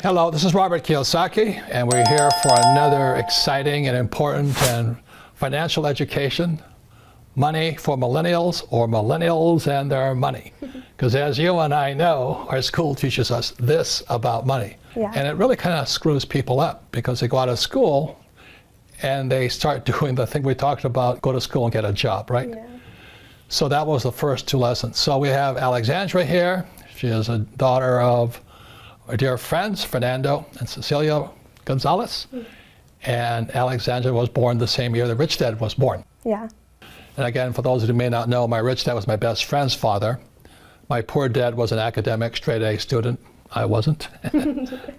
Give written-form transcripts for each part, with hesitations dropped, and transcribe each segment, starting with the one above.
Hello, this is Robert Kiyosaki, and we're here for another exciting and important and financial education, money for millennials or millennials and their money. Because as you and I know, our school teaches us this about money. Yeah. And it really kind of screws people up because they go out of school and they start doing the thing we talked about, go to school and get a job, right? Yeah. So that was the first two lessons. So we have Alexandra here. She is a daughter of our dear friends, Fernando and Cecilia Gonzalez. And Alexandra was born the same year that Rich Dad was born. Yeah. And again, for those who may not know, my rich dad was my best friend's father. My poor dad was an academic, straight A student. I wasn't.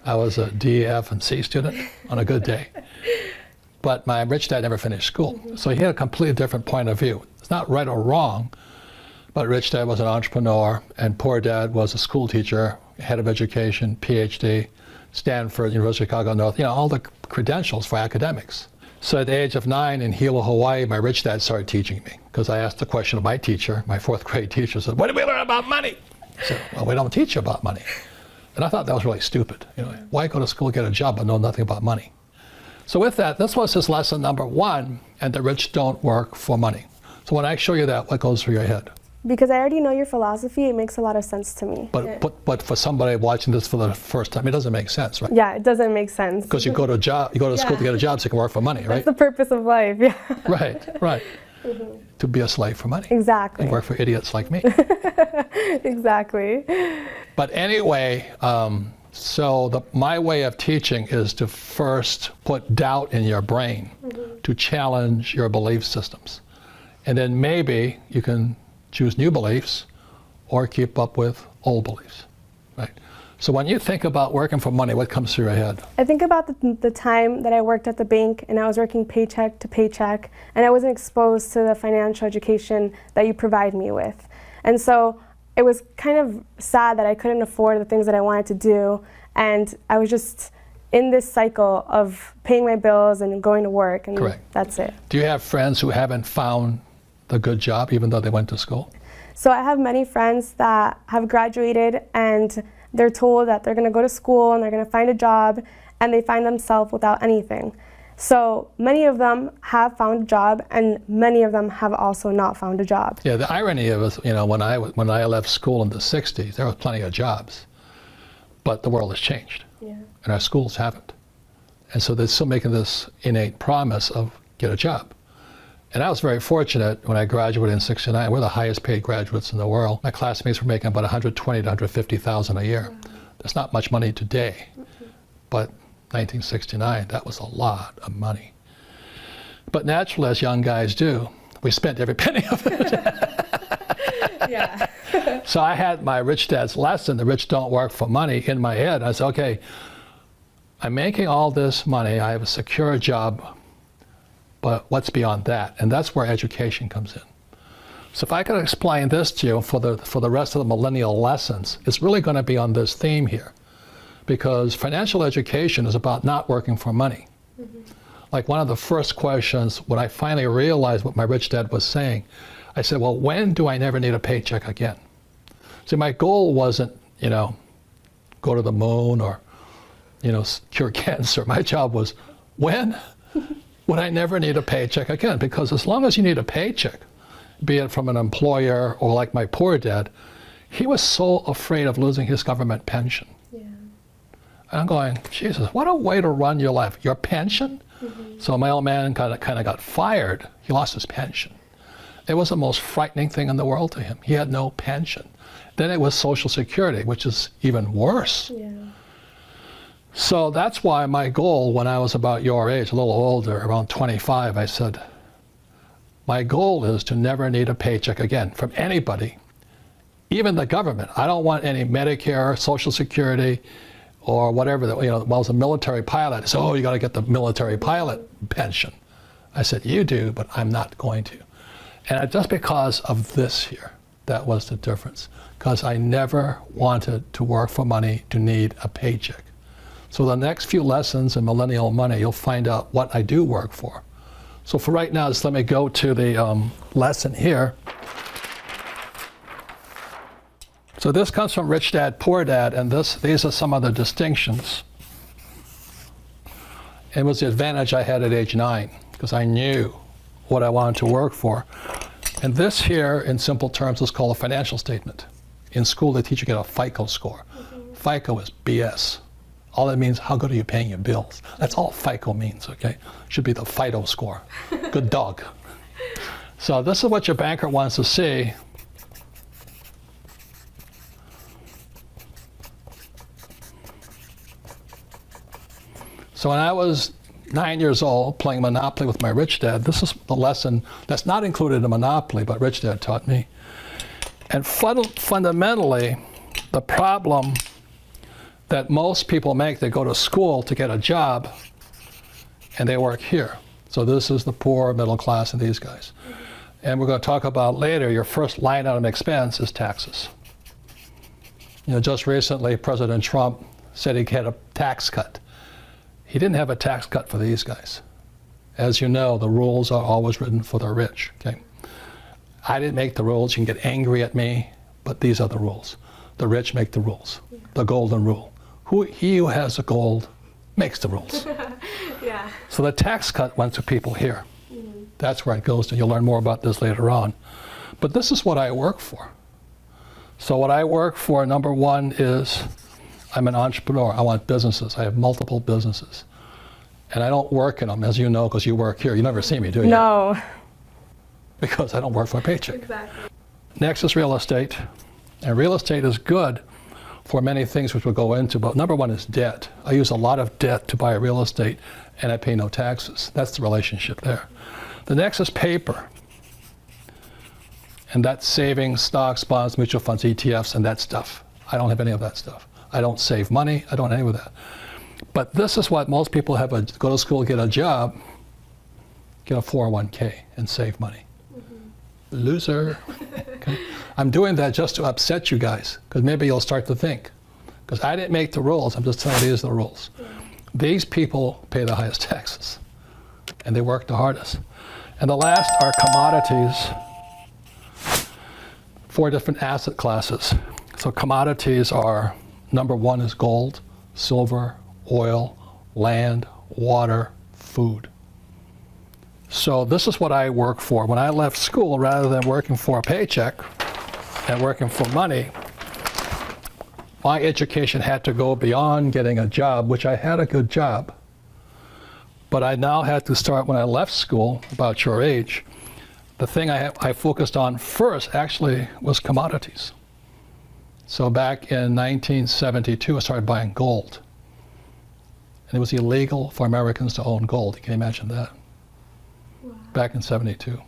I was a D, F, and C student on a good day. But my rich dad never finished school. So he had a completely different point of view. It's not right or wrong, but rich dad was an entrepreneur, and poor dad was a school teacher, head of education, PhD, Stanford, University of Chicago North, all the credentials for academics. So at the age of 9 in Hilo, Hawaii, my rich dad started teaching me because I asked the question of my teacher, my 4th grade teacher, said, "What did we learn about money?" I said, "Well, we don't teach you about money." And I thought that was really stupid. Why go to school, get a job, but know nothing about money? So with that, this was his lesson number 1, and the rich don't work for money. So when I show you that, what goes through your head? Because I already know your philosophy, it makes a lot of sense to me. But for somebody watching this for the first time, it doesn't make sense, right? Yeah, it doesn't make sense. Because you go to school to get a job so you can work for money, right? That's the purpose of life, yeah. Right. To be a slave for money. Exactly. And work for idiots like me. Exactly. But anyway, my way of teaching is to first put doubt in your brain to challenge your belief systems. And then maybe you can choose new beliefs or keep up with old beliefs, right? So when you think about working for money, what comes through your head? I think about the time that I worked at the bank and I was working paycheck to paycheck and I wasn't exposed to the financial education that you provide me with. And so it was kind of sad that I couldn't afford the things that I wanted to do, and I was just in this cycle of paying my bills and going to work, and Correct. That's it. Do you have friends who haven't found the good job even though they went to school? So I have many friends that have graduated and they're told that they're going to go to school and they're going to find a job, and they find themselves without anything. So many of them have found a job, and many of them have also not found a job. Yeah, the irony of it, when I left school in the 60s, there was plenty of jobs, but the world has changed, and our schools haven't. And so they're still making this innate promise of get a job. And I was very fortunate when I graduated in '69. We're the highest paid graduates in the world. My classmates were making about $120,000 to $150,000 a year. That's not much money today, but 1969, that was a lot of money. But naturally, as young guys do, we spent every penny of it. Yeah. So I had my rich dad's lesson, the rich don't work for money, in my head. I said, okay, I'm making all this money, I have a secure job, but what's beyond that? And that's where education comes in. So if I could explain this to you for the rest of the millennial lessons, it's really going to be on this theme here. Because financial education is about not working for money. Like one of the first questions, when I finally realized what my rich dad was saying, I said, well, when do I never need a paycheck again? See, my goal wasn't, go to the moon or, cure cancer. My job was, when would I never need a paycheck again? Because as long as you need a paycheck, be it from an employer or like my poor dad, he was so afraid of losing his government pension. And I'm going, Jesus, what a way to run your life. Your pension? So my old man kind of got fired. He lost his pension. It was the most frightening thing in the world to him. He had no pension. Then it was Social Security, which is even worse. So that's why my goal when I was about your age, a little older, around 25, I said, my goal is to never need a paycheck again from anybody, even the government. I don't want any Medicare, Social Security, or whatever, well, as a military pilot, so you got to get the military pilot pension. I said, you do, but I'm not going to. And just because of this here, that was the difference. Because I never wanted to work for money to need a paycheck. So the next few lessons in Millennial Money, you'll find out what I do work for. So for right now, just let me go to the lesson here. So this comes from Rich Dad, Poor Dad, and these are some of the distinctions. It was the advantage I had at age 9 because I knew what I wanted to work for. And this here, in simple terms, is called a financial statement. In school, they teach you to get a FICO score. FICO is BS. All that means, how good are you paying your bills? That's all FICO means, okay? Should be the FIDO score. Good dog. So this is what your banker wants to see. So when I was 9 years old, playing Monopoly with my rich dad, this is the lesson that's not included in Monopoly, but rich dad taught me. And fundamentally, the problem that most people make, they go to school to get a job, and they work here. So this is the poor, middle class, and these guys. And we're going to talk about later, your first line item expense is taxes. You know, just recently, President Trump said he had a tax cut. He didn't have a tax cut for these guys. As you know, the rules are always written for the rich, okay? I didn't make the rules. You can get angry at me, but these are the rules. The rich make the rules, the golden rule. He who has the gold makes the rules. Yeah. So the tax cut went to people here. That's where it goes to. You'll learn more about this later on. But this is what I work for. So what I work for, number one, is I'm an entrepreneur. I want businesses. I have multiple businesses. And I don't work in them, as you know, because you work here. You never see me, do you? No. Because I don't work for a paycheck. Exactly. Next is real estate. And real estate is good for many things which we'll go into, but number one is debt. I use a lot of debt to buy real estate, and I pay no taxes. That's the relationship there. The next is paper. And that's savings, stocks, bonds, mutual funds, ETFs, and that stuff. I don't have any of that stuff. I don't save money. I don't have any of that. But this is what most people have: go to school, get a job, get a 401k, and save money. Loser. Okay. I'm doing that just to upset you guys, because maybe you'll start to think. Because I didn't make the rules. I'm just telling you these are the rules. These people pay the highest taxes, and they work the hardest. And the last are commodities. 4 different asset classes. So commodities are, number one is gold, silver, oil, land, water, food. So this is what I work for. When I left school, rather than working for a paycheck and working for money, my education had to go beyond getting a job, which I had a good job. But I now had to start, when I left school, about your age, the thing I focused on first actually was commodities. So back in 1972, I started buying gold. And it was illegal for Americans to own gold. Can you imagine that? Wow. Back in 72.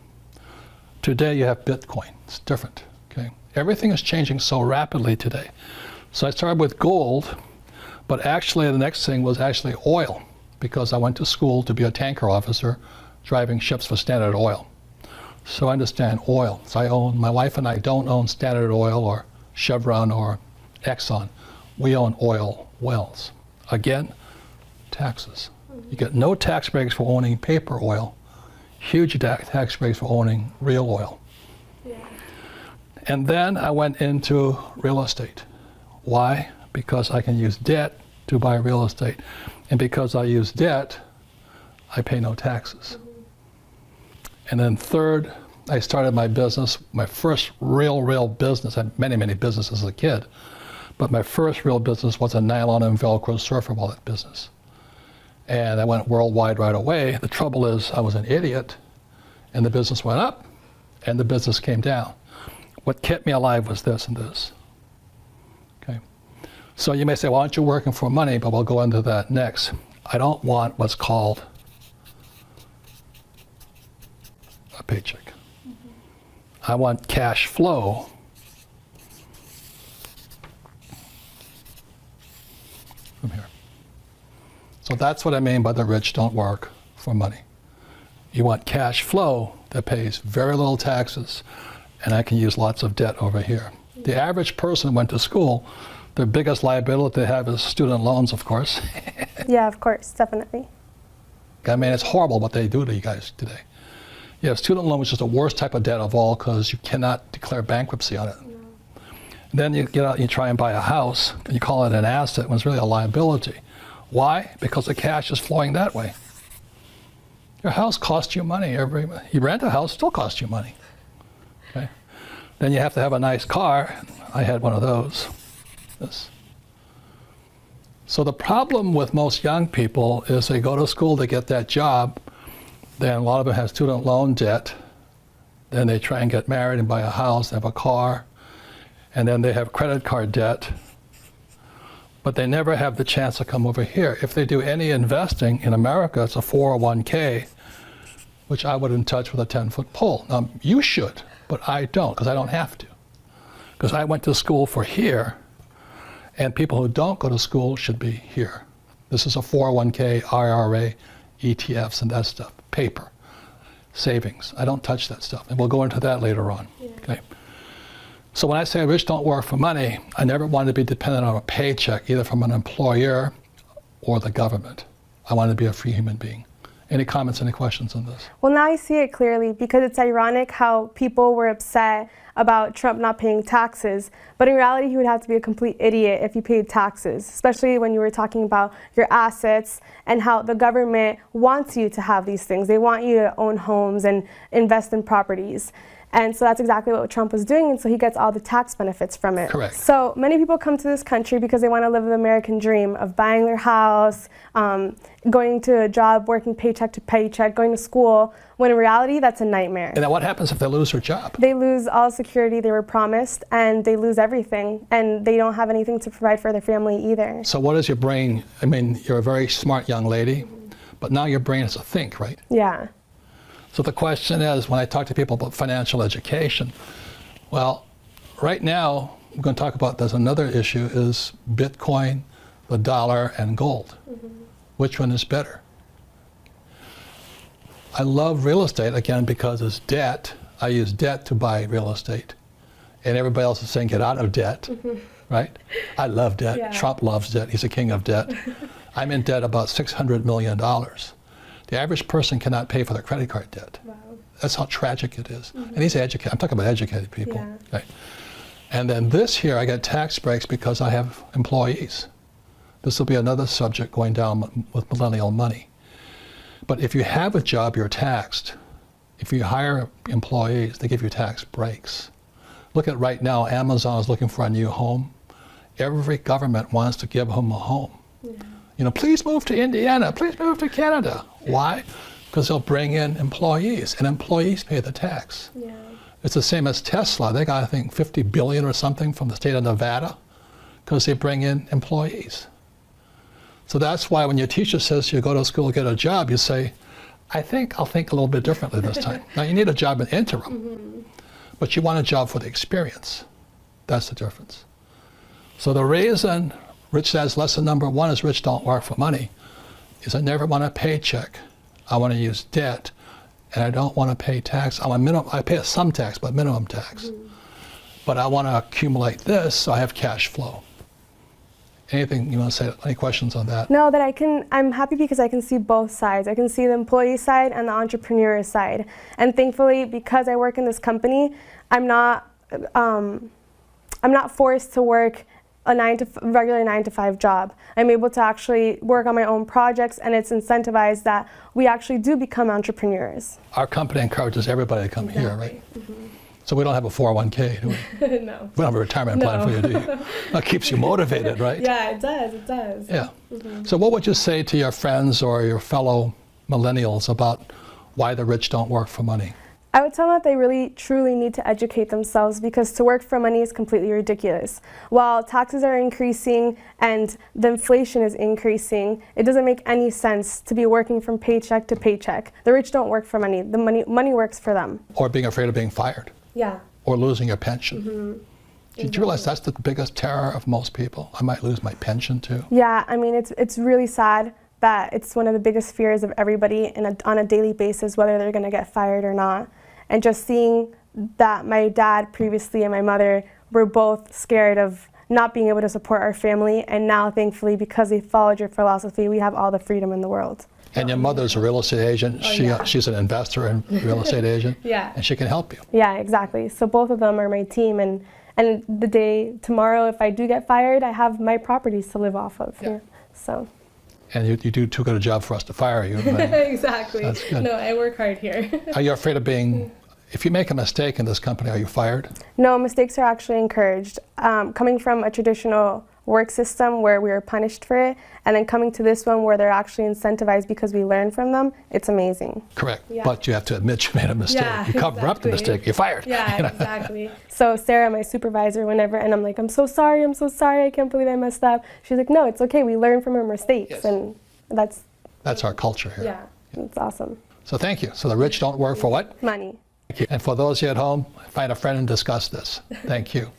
Today you have Bitcoin. It's different. Okay? Everything is changing so rapidly today. So I started with gold, but actually the next thing was actually oil, because I went to school to be a tanker officer driving ships for Standard Oil. So I understand oil. So my wife and I don't own Standard Oil or Chevron or Exxon. We own oil wells. Again, taxes. You get no tax breaks for owning paper oil, huge tax breaks for owning real oil. Yeah. And then I went into real estate. Why? Because I can use debt to buy real estate. And because I use debt, I pay no taxes. And then third, I started my business, my first real business. I had many businesses as a kid, but my first real business was a nylon and Velcro surfer wallet business. And I went worldwide right away. The trouble is I was an idiot, and the business went up, and the business came down. What kept me alive was this and this. Okay. So you may say, well, aren't you working for money? But we'll go into that next. I don't want what's called a paycheck. I want cash flow. From here. So that's what I mean by the rich don't work for money. You want cash flow that pays very little taxes, and I can use lots of debt over here. The average person went to school, their biggest liability they have is student loans, of course. Yeah, of course, definitely. I mean, it's horrible what they do to you guys today. Yeah, student loan is just the worst type of debt of all, because you cannot declare bankruptcy on it. No. Then you get out and you try and buy a house, and you call it an asset when it's really a liability. Why? Because the cash is flowing that way. Your house costs you money. You rent a house, still costs you money. Okay? Then you have to have a nice car. I had one of those. This. So the problem with most young people is they go to school to get that job, then a lot of them have student loan debt, then they try and get married and buy a house, have a car, and then they have credit card debt, but they never have the chance to come over here. If they do any investing in America, it's a 401k, which I wouldn't touch with a 10-foot pole. Now, you should, but I don't, because I don't have to. Because I went to school for here, and people who don't go to school should be here. This is a 401k, IRA, ETFs, and that stuff, paper, savings. I don't touch that stuff, and we'll go into that later on. Yeah. Okay. So when I say rich don't work for money, I never wanted to be dependent on a paycheck, either from an employer or the government. I wanted to be a free human being. Any comments, any questions on this? Well, now I see it clearly, because it's ironic how people were upset about Trump not paying taxes, but in reality, he would have to be a complete idiot if he paid taxes, especially when you were talking about your assets and how the government wants you to have these things. They want you to own homes and invest in properties. And so that's exactly what Trump was doing, and so he gets all the tax benefits from it. Correct. So many people come to this country because they want to live the American dream of buying their house, going to a job, working paycheck to paycheck, going to school, when in reality, that's a nightmare. And then what happens if they lose their job? They lose all security they were promised, and they lose everything, and they don't have anything to provide for their family either. So what is your brain? I mean, you're a very smart young lady, but now your brain has to think, right? Yeah. So the question is, when I talk to people about financial education, well, right now, we're going to talk about, there's another issue, is Bitcoin, the dollar, and gold. Mm-hmm. Which one is better? I love real estate, again, because it's debt. I use debt to buy real estate. And everybody else is saying, get out of debt, mm-hmm. right? I love debt. Yeah. Trump loves debt. He's a king of debt. I'm in debt about $600 million. The average person cannot pay for their credit card debt. Wow. That's how tragic it is. Mm-hmm. And he's educated. I'm talking about educated people. Yeah. Okay. And then this here, I get tax breaks because I have employees. This will be another subject going down with millennial money. But if you have a job, you're taxed. If you hire employees, they give you tax breaks. Look at right now, Amazon is looking for a new home. Every government wants to give them a home. Yeah. You know, please move to Indiana, please move to Canada. Why? Because they'll bring in employees, and employees pay the tax. Yeah. It's the same as Tesla. They got, I think, $50 billion or something from the state of Nevada because they bring in employees. So that's why when your teacher says you go to school, get a job, you say, I think I'll think a little bit differently this time. Now, you need a job in interim, mm-hmm. but you want a job for the experience. That's the difference. So the reason Rich Dad's lesson number one is rich don't work for money is I never want a paycheck. I want to use debt, and I don't want to pay tax. I pay some tax, but minimum tax. Mm-hmm. But I want to accumulate this so I have cash flow. Anything you want to say? Any questions on that? No, I'm happy because I can see both sides. I can see the employee side and the entrepreneur side. And thankfully, because I work in this company, I'm not forced to work a regular 9-to-5 job. I'm able to actually work on my own projects, and it's incentivized that we actually do become entrepreneurs. Our company encourages everybody to come here, right? Mm-hmm. So we don't have a 401k, do we? No. We don't have a retirement plan for you, do you? That keeps you motivated, right? Yeah, it does. Yeah. Mm-hmm. So what would you say to your friends or your fellow millennials about why the rich don't work for money? I would tell them that they really, truly need to educate themselves, because to work for money is completely ridiculous. While taxes are increasing and the inflation is increasing, it doesn't make any sense to be working from paycheck to paycheck. The rich don't work for money. The money works for them. Or being afraid of being fired. Yeah. Or losing your pension. Mm-hmm. Did you realize that's the biggest terror of most people? I might lose my pension too. Yeah, I mean, it's really sad that it's one of the biggest fears of everybody on a daily basis, whether they're going to get fired or not. And just seeing that my dad previously and my mother were both scared of not being able to support our family, and now thankfully, because they followed your philosophy, we have all the freedom in the world. And your mother's a real estate agent. She's an investor and real estate agent. Yeah. And she can help you. Yeah, exactly. So both of them are my team, and the day tomorrow, if I do get fired, I have my properties to live off of here. So. and you do too good a job for us to fire you. But Exactly. That's good. No, I work hard here. are you afraid of being, if you make a mistake in this company, are you fired? No, mistakes are actually encouraged. Coming from a traditional work system where we were punished for it, and then coming to this one where they're actually incentivized because we learn from them, it's amazing. Correct. Yeah. But you have to admit you made a mistake. Yeah, you cover up the exactly. mistake, you're fired. Yeah, You know? exactly. So Sarah, my supervisor, whenever, and I'm like, I'm so sorry, I can't believe I messed up. She's like, no, it's okay, we learn from our mistakes. Yes. And that's our culture here. yeah, it's awesome. So thank you. So the rich don't work for what? Money. Thank you. And for those of you at home, find a friend and discuss this. Thank you.